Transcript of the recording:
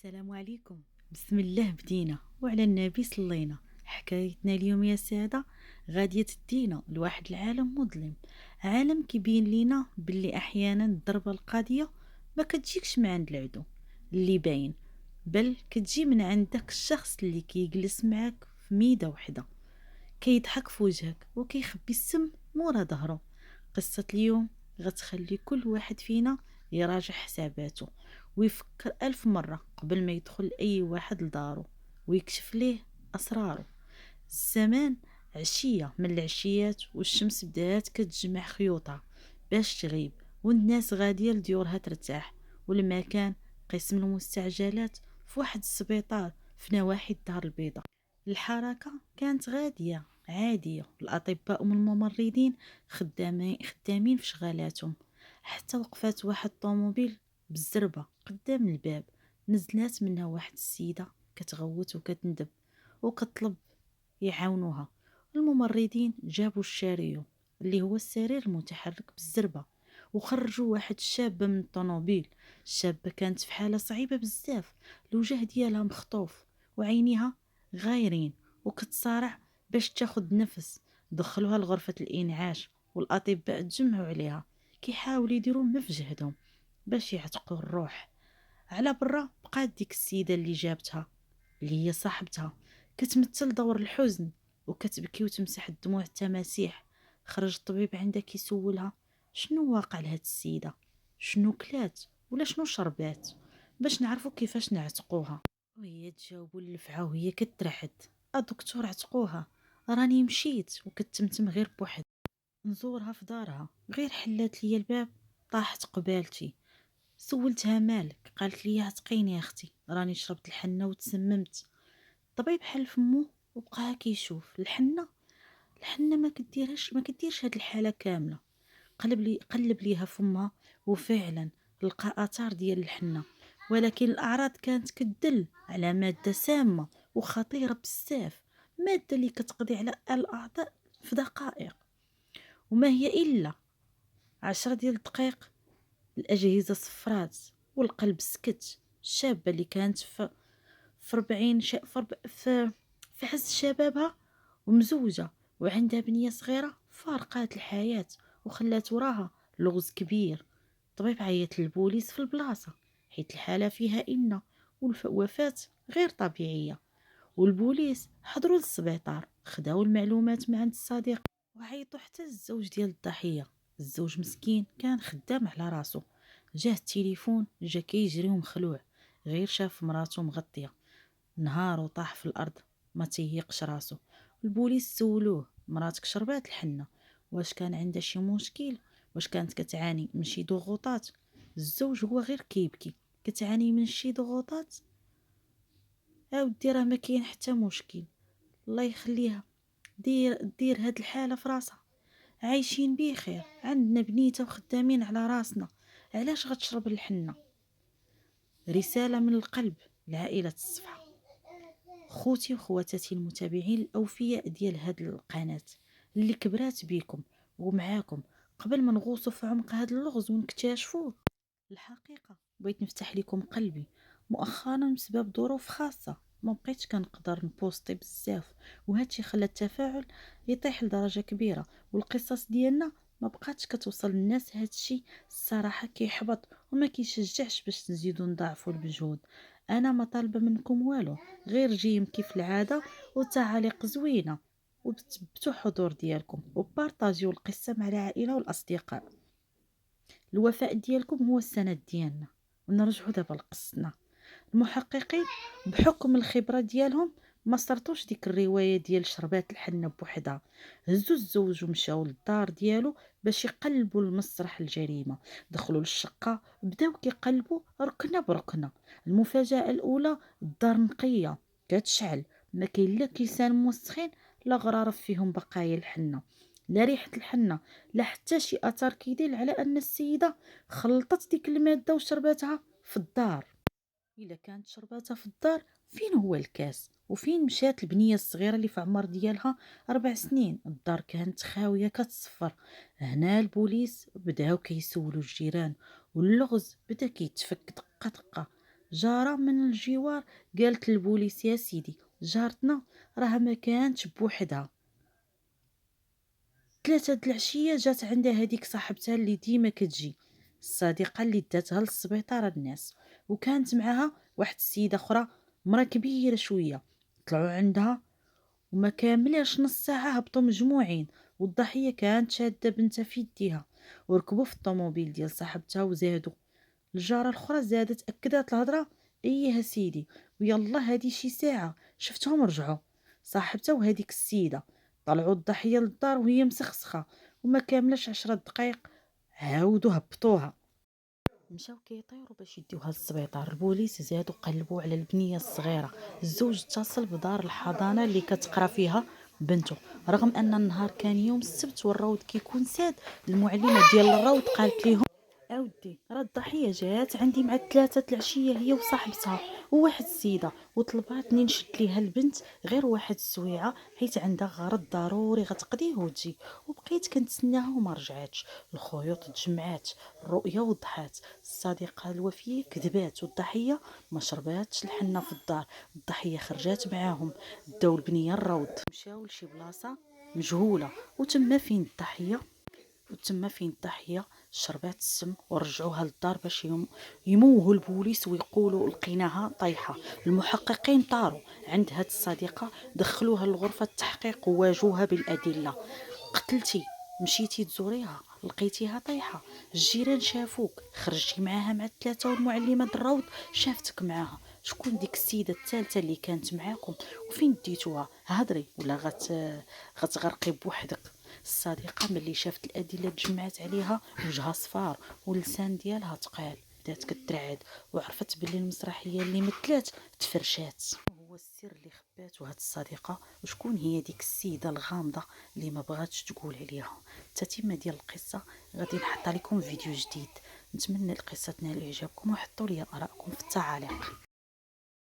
السلام عليكم. بسم الله بدينا وعلى النبي صلينا. حكايتنا اليوم يا سادة غادية تدينا لواحد العالم مظلم، عالم كيبين لينا باللي احيانا الضربة القاضية ما كتجيكش من عند العدو اللي باين، بل كتجي من عندك الشخص اللي كيجلس معاك في ميدة وحدة، كيضحك في وجهك وكيخبي السم مورا ظهره. قصة اليوم غتخلي كل واحد فينا يراجع حساباته ويفكر 1000 مرة قبل ما يدخل أي واحد لدارو ويكشف ليه أسراره. الزمان عشية من العشيات والشمس بدات كتجمع خيوطها باش تغيب، والناس غادية لديورها ترتاح، والمكان قسم المستعجلات في واحد السبيطار في نواحي الدار البيضاء. الحركة كانت غادية عادية، الأطباء والممرضين خدامين في شغالاتهم، حتى وقفات واحد الطوموبيل بالزربة قدام الباب، نزلات منها واحد السيدة كتغوت وكتندب وكطلب يعاونوها. الممرضين جابوا الشاريو اللي هو السرير المتحرك بالزربة وخرجوا واحد الشابة من الطوموبيل. الشابة كانت في حالة صعيبة بزاف، الوجه ديالها مخطوف وعينيها غايرين وكتصارع باش تاخد نفس. دخلوها لغرفة الإنعاش والأطباء تجمعوا عليها كيحاولوا يديروا ما في جهدهم باش يعتقوا الروح. على برا بقات ديك السيدة اللي جابتها، اللي هي صاحبتها، كتمثل دور الحزن وكتبكي وتمسح الدموع التماسيح. خرج الطبيب عندها كيسولها شنو واقع لهاد السيدة، شنو كلات ولا شنو شربات، باش نعرفوا كيفاش نعتقوها. وهي تجاوبوا اللفعة وهي كترعد: دكتور عتقوها، راني مشيت وكتمتم غير بوحد نزورها في دارها، غير حلات لي الباب طاحت قبالتي. سولتها مالك، قالت لي عتقيني يا اختي، راني شربت الحنة وتسممت. الطبيب حل فمو وبقى كيشوف الحنة ما كديرش هاد الحالة كاملة. قلب ليها فمها وفعلا لقى اثار ديال الحنة، ولكن الاعراض كانت كتدل على مادة سامة وخطيرة بزاف، مادة اللي كتقضي على الاعضاء في دقائق، وما هي الا 10 دقائق. الاجهزة صفرات والقلب سكت. الشابة اللي كانت في 40 في عز شبابها ومزوجة وعندها بنية صغيرة فارقات الحياة وخلات وراها لغز كبير. الطبيب عيط للبوليس في البلاصة حيت الحالة فيها إن والوفاة غير طبيعية، والبوليس حضروا للسبيطار خداو المعلومات من عند الصديق وعيطوا حتى الزوج ديال الضحية. الزوج مسكين كان خدام على راسو، جاه التليفون جا كيجري ومخلوع، غير شاف مراته مغطية نهار وطاح في الارض ما تيقش راسو. البوليس سولوه: مراتك شربات الحنة، واش كان عندها شي مشكل، واش كانت كتعاني من شي ضغوطات؟ الزوج هو غير كيبكي: كتعاني من شي ضغوطات؟ ودي راه ما كاين حتى مشكل، الله يخليها، دير هاد الحالة في راسها، عايشين بخير، عندنا بنيته وخدامين على راسنا، علاش غتشرب الحنة؟ رسالة من القلب لعائلة الصفحة. خوتي وخواتاتي المتابعين الأوفياء ديال هاد القناة اللي كبرات بيكم ومعاكم، قبل ما نغوصوا في عمق هاد اللغز ونكتشفوه الحقيقة، بغيت نفتح لكم قلبي. مؤخرا بسبب ظروف خاصة ما بقيتش كنقدر نبوستي بزاف، وهادشي خلى التفاعل يطيح لدرجة كبيرة، والقصص ديالنا ما بقاتش كتوصل للناس. هادشي الصراحة كيحبط وما كيشجعش باش نزيدو نضاعفوا المجهود. انا ما طالبه منكم والو، غير جيم كيف العاده وتعاليق زوينه، وتثبتوا حضور ديالكم وبارطاجيو القصه مع العائله والاصدقاء. الوفاء ديالكم هو السند ديالنا. ونرجعوا دابا لقصتنا. المحققين بحكم الخبرة ديالهم ما سرطوش ديك الرواية ديال شربات الحنة بوحدها، هزو الزوج ومشاو للدار ديالو باش يقلبوا المسرح الجريمة. دخلوا للشقة بداو كيقلبوا ركنة بركنة. المفاجأة الأولى: الدار نقية كتشعل، ما كاين لا كيسان موسخين لا غرارف فيهم بقايا الحنة، لا ريحة الحنة، لا حتى شي أثر كيدل على أن السيدة خلطت ديك المادة وشربتها في الدار. إلا كانت شرباتها في الدار، فين هو الكاس؟ وفين مشات البنية الصغيرة اللي في عمر ديالها 4 سنين؟ الدار كانت خاوية كتصفر. هنا البوليس بداو كيسولوا الجيران واللغز بدا كيتفك دقة دقة. جارة من الجوار قالت للبوليس: يا سيدي، جارتنا راه ما كانتش بوحدها، 3 د العشية جات عندها هذيك صاحبتها اللي ديما كتجي، الصديقة اللي داتها للسبيطار الناس، وكانت معاها واحد السيدة أخرى، مرا كبيرة شوية. طلعوا عندها وما كاملاش نص ساعة هبطوا مجموعين، والضحية كانت شادة بنتها في يديها، وركبوا في الطوموبيل ديال صاحبتها وزادوا. الجارة الأخرى زادت أكدات الهضرة: إيه سيدي، ويلا هادي شي ساعة شفتهم رجعوا. صاحبتها وهاديك السيدة طلعوا الضحية للدار وهي مسخسخة، وما كاملاش 10 دقايق عاودوا هبطوها. مشاو كيطيروا باش يديوها للسبيطار. البوليس زادوا قلبوا على البنيه الصغيره. الزوج اتصل بدار الحضانه اللي كتقرا فيها بنته، رغم ان النهار كان يوم السبت والروض كيكون ساد. المعلمه ديال الروض قالت لهم: اودي، راه الضحيه جات عندي مع 3 العشيه هي وصاحبتها وواحد السيده، وطلباتني نشد ليها البنت غير واحد السويعه حيت عندها غرض ضروري غتقضيه وتجي. وبقيت كنتسناها وما رجعاتش. الخيوط تجمعات، الرؤيه وضحات، الصديقه الوفيه كذبات، والضحيه ما شرباتش الحنه في الدار. الضحيه خرجات معاهم، داو البنيه الروض، مشاو لشي بلاصه مجهوله، وتما فين الضحيه شربات السم، ورجعوها للدار باش يموهوا البوليس ويقولوا لقيناها طايحه. المحققين طاروا عند هاد الصديقه، دخلوها لغرفه التحقيق وواجهوها بالادله: قتلتي، مشيتي تزوريها، لقيتيها طايحه، الجيران شافوك، خرجتي معاها مع 3، والمعلمه الروض شافتك معاها. شكون ديك السيده الثالثه اللي كانت معاكم؟ وفين ديتوها؟ هضري ولا غتغرقي بوحدك. الصديقه ملي شافت الادله تجمعت عليها وجهها صفار واللسان ديالها تقال، بدات كترعد وعرفت باللي المسرحيه اللي مثلات تفرشات. هو السر اللي خباته هاد الصديقه، وشكون هي ديك السيده الغامضه اللي ما بغاتش تقول عليها؟ التتمه ديال القصه غادي نحط لكم فيديو جديد. نتمنى القصه تنال اعجابكم، وحطوا لي ارائكم في التعاليق.